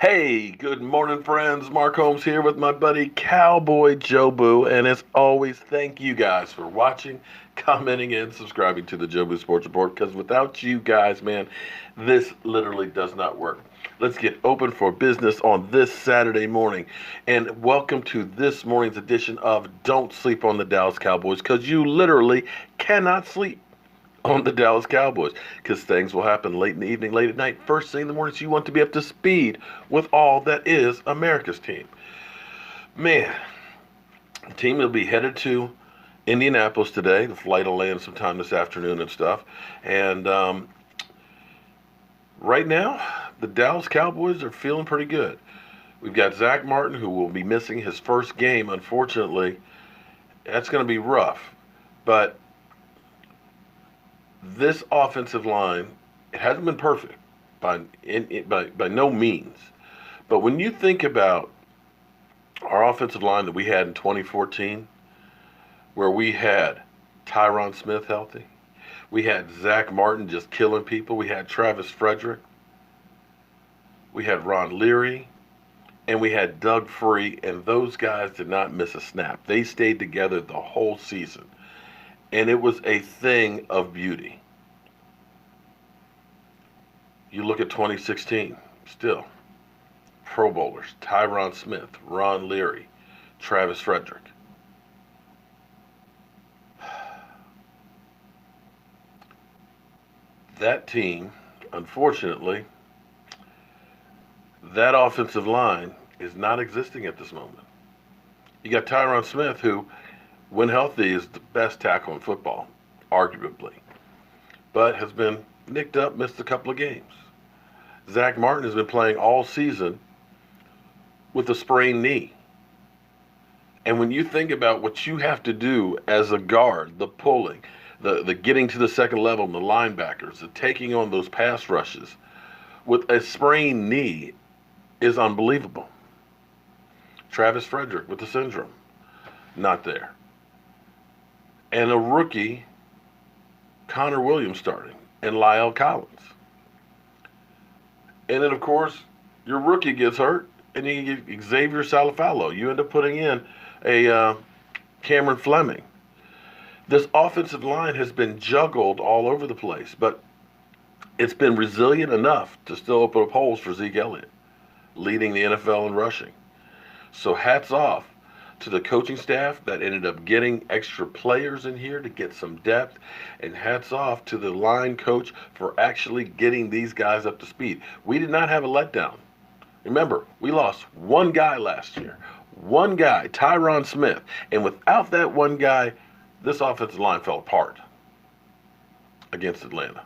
Hey, good morning, friends. Mark Holmes here with my buddy Cowboy Joe Boo. And as always, thank you guys for watching, commenting, and subscribing to the Joe Boo Sports Report. Because without you guys, man, this literally does not work. Let's get open for business on this Saturday morning. And welcome to this morning's edition of Don't Sleep on the Dallas Cowboys, because you literally cannot sleep on the Dallas Cowboys, because things will happen late in the evening, late at night, first thing in the morning, so you want to be up to speed with all that is America's team. Man, the team will be headed to Indianapolis today. The flight will land sometime this afternoon and stuff. And right now, the Dallas Cowboys are feeling pretty good. We've got Zach Martin, who will be missing his first game, unfortunately. That's going to be rough. But this offensive line, it hasn't been perfect by no means. But when you think about our offensive line that we had in 2014, where we had Tyron Smith healthy, we had Zach Martin just killing people, we had Travis Frederick, we had Ron Leary, and we had Doug Free, and those guys did not miss a snap. They stayed together the whole season. And it was a thing of beauty. You look at 2016, still. Pro Bowlers, Tyron Smith, Ron Leary, Travis Frederick. That team, unfortunately, that offensive line is not existing at this moment. You got Tyron Smith, who, when healthy, is the best tackle in football, arguably, but has been nicked up, missed a couple of games. Zach Martin has been playing all season with a sprained knee. And when you think about what you have to do as a guard, the pulling, the getting to the second level, the linebackers, the taking on those pass rushes with a sprained knee is unbelievable. Travis Frederick with the syndrome, not there. And a rookie, Connor Williams, starting, and Lyle Collins. And then, of course, your rookie gets hurt, and you get Xavier Salafalo. You end up putting in a Cameron Fleming. This offensive line has been juggled all over the place, but it's been resilient enough to still open up holes for Zeke Elliott, leading the NFL in rushing. So hats off to the coaching staff that ended up getting extra players in here to get some depth, and hats off to the line coach for actually getting these guys up to speed. We did not have a letdown. Remember, we lost one guy last year. One guy, Tyron Smith. And without that one guy, this offensive line fell apart against Atlanta.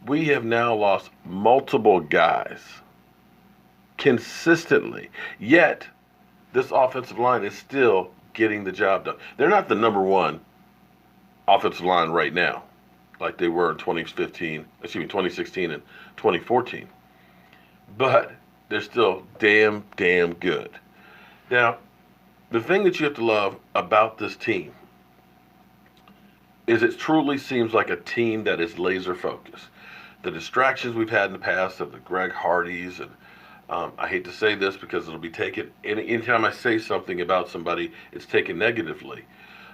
We have now lost multiple guys consistently, yet this offensive line is still getting the job done. They're not the number one offensive line right now, like they were in 2016 and 2014. But they're still damn good. Now, the thing that you have to love about this team is it truly seems like a team that is laser focused. The distractions we've had in the past of the Greg Hardys, and I hate to say this because it'll be taken, anytime I say something about somebody, it's taken negatively.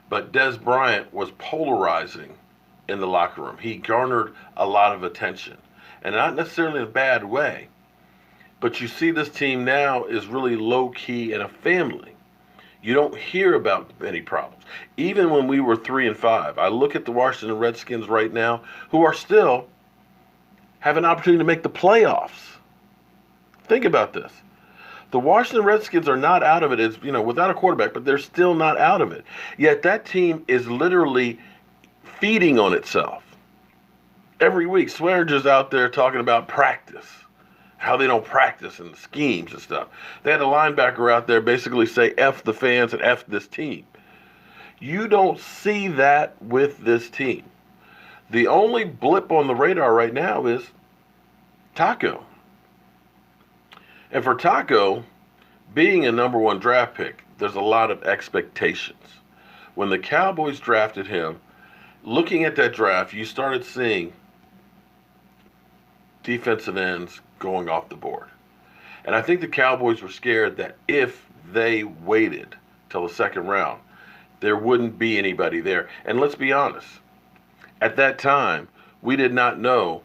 But Des Bryant was polarizing in the locker room. He garnered a lot of attention, and not necessarily in a bad way. But you see this team now is really low-key and a family. You don't hear about any problems. Even when we were 3-5, I look at the Washington Redskins right now, who are still have an opportunity to make the playoffs. Think about this. The Washington Redskins are not out of it, as without a quarterback, but they're still not out of it. Yet that team is literally feeding on itself. Every week, Swearinger's out there talking about practice, how they don't practice and schemes and stuff. They had a linebacker out there basically say F the fans and F this team. You don't see that with this team. The only blip on the radar right now is Taco. And for Taco, being a number one draft pick, there's a lot of expectations. When the Cowboys drafted him, looking at that draft, you started seeing defensive ends going off the board. And I think the Cowboys were scared that if they waited till the second round, there wouldn't be anybody there. And let's be honest, at that time, we did not know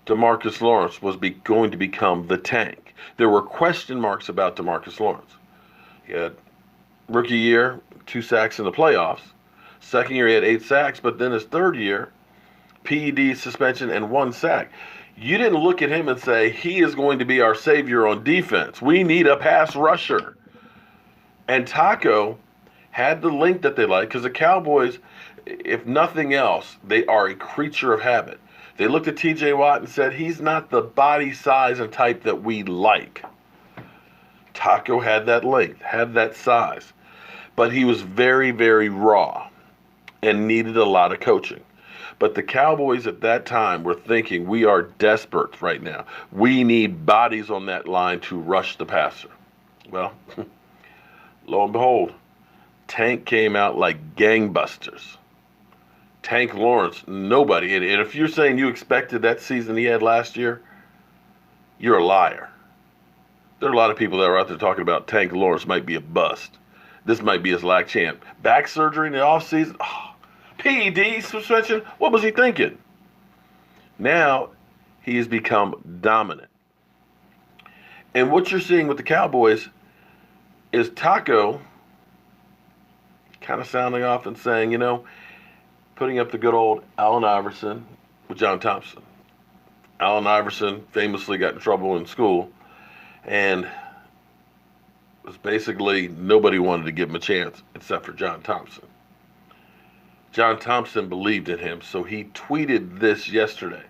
DeMarcus Lawrence was going to become the tank. There were question marks about DeMarcus Lawrence. He had rookie year, 2 sacks in the playoffs. Second year, he had 8 sacks, but then his third year, PED suspension and 1 sack. You didn't look at him and say, he is going to be our savior on defense. We need a pass rusher. And Taco had the link that they like, because the Cowboys, if nothing else, they are a creature of habit. They looked at TJ Watt and said, he's not the body size and type that we like. Taco had that length, had that size, but he was very, very raw and needed a lot of coaching. But the Cowboys at that time were thinking, we are desperate right now. We need bodies on that line to rush the passer. Well, lo and behold, Tank came out like gangbusters. Tank Lawrence, nobody. And if you're saying you expected that season he had last year, you're a liar. There are a lot of people that are out there talking about Tank Lawrence might be a bust. This might be his last chance. Back surgery in the offseason. Oh, PED suspension. What was he thinking? Now he has become dominant. And what you're seeing with the Cowboys is Taco kind of sounding off and saying, putting up the good old Allen Iverson with John Thompson. Allen Iverson famously got in trouble in school and was basically nobody wanted to give him a chance except for John Thompson. John Thompson believed in him, so he tweeted this yesterday.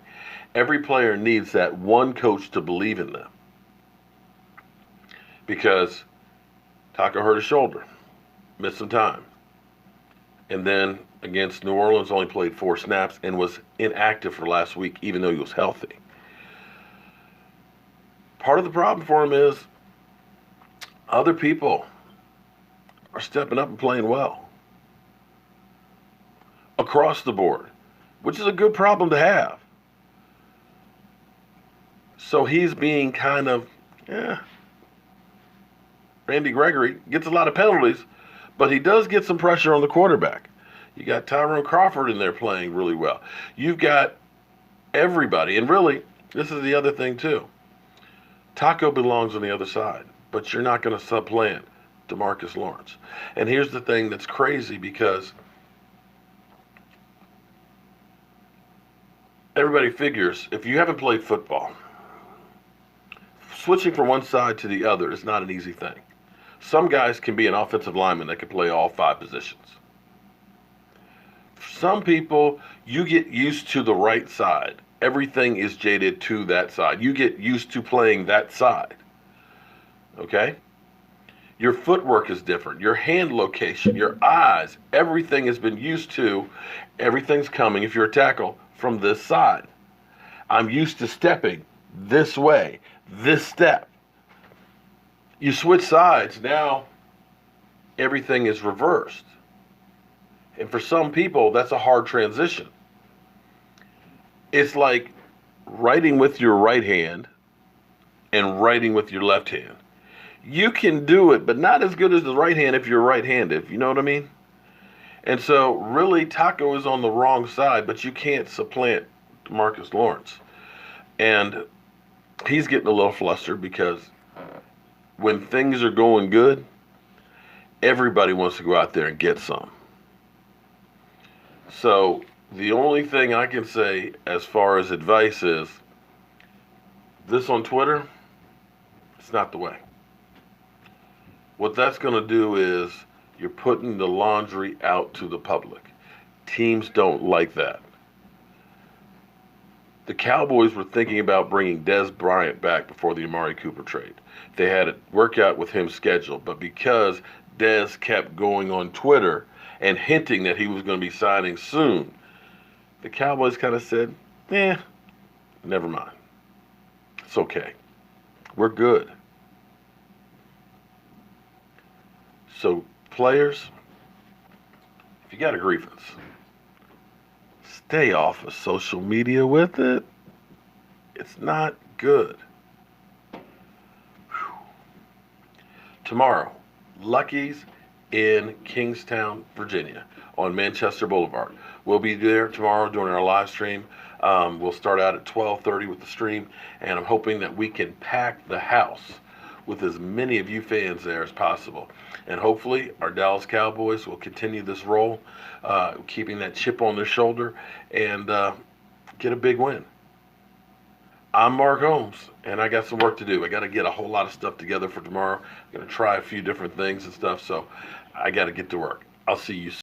Every player needs that one coach to believe in them. Because Taco hurt his shoulder, missed some time. And then against New Orleans only played 4 snaps and was inactive for last week, even though he was healthy. Part of the problem for him is other people are stepping up and playing well across the board, which is a good problem to have. So he's being kind of, Randy Gregory gets a lot of penalties, but he does get some pressure on the quarterback. You got Tyrone Crawford in there playing really well. You've got everybody. And really, this is the other thing too. Taco belongs on the other side, but you're not going to supplant DeMarcus Lawrence. And here's the thing that's crazy, because everybody figures if you haven't played football, switching from one side to the other is not an easy thing. Some guys can be an offensive lineman that can play all 5 positions. Some people, you get used to the right side. Everything is jaded to that side. You get used to playing that side. Okay? Your footwork is different. Your hand location, your eyes, everything has been used to. Everything's coming, if you're a tackle, from this side. I'm used to stepping this way, this step. You switch sides, now everything is reversed. And for some people, that's a hard transition. It's like writing with your right hand and writing with your left hand. You can do it, but not as good as the right hand if you're right-handed, you know what I mean? And so, really, Taco is on the wrong side, but you can't supplant DeMarcus Lawrence. And he's getting a little flustered because when things are going good, everybody wants to go out there and get some. So the only thing I can say as far as advice is, this on Twitter, it's not the way. What that's going to do is you're putting the laundry out to the public. Teams don't like that. The Cowboys were thinking about bringing Dez Bryant back before the Amari Cooper trade. They had a workout with him scheduled, but because Dez kept going on Twitter and hinting that he was going to be signing soon, the Cowboys kind of said, never mind. It's okay. We're good. So, players, if you got a grievance, stay off of social media with it. It's not good. Whew. Tomorrow, Lucky's in Kingstown, Virginia, on Manchester Boulevard. We'll be there tomorrow during our live stream. We'll start out at 12:30 with the stream, and I'm hoping that we can pack the house with as many of you fans there as possible. And hopefully our Dallas Cowboys will continue this role, keeping that chip on their shoulder, and get a big win. I'm Mark Holmes, and I got some work to do. I got to get a whole lot of stuff together for tomorrow. I'm going to try a few different things and stuff, so I got to get to work. I'll see you soon.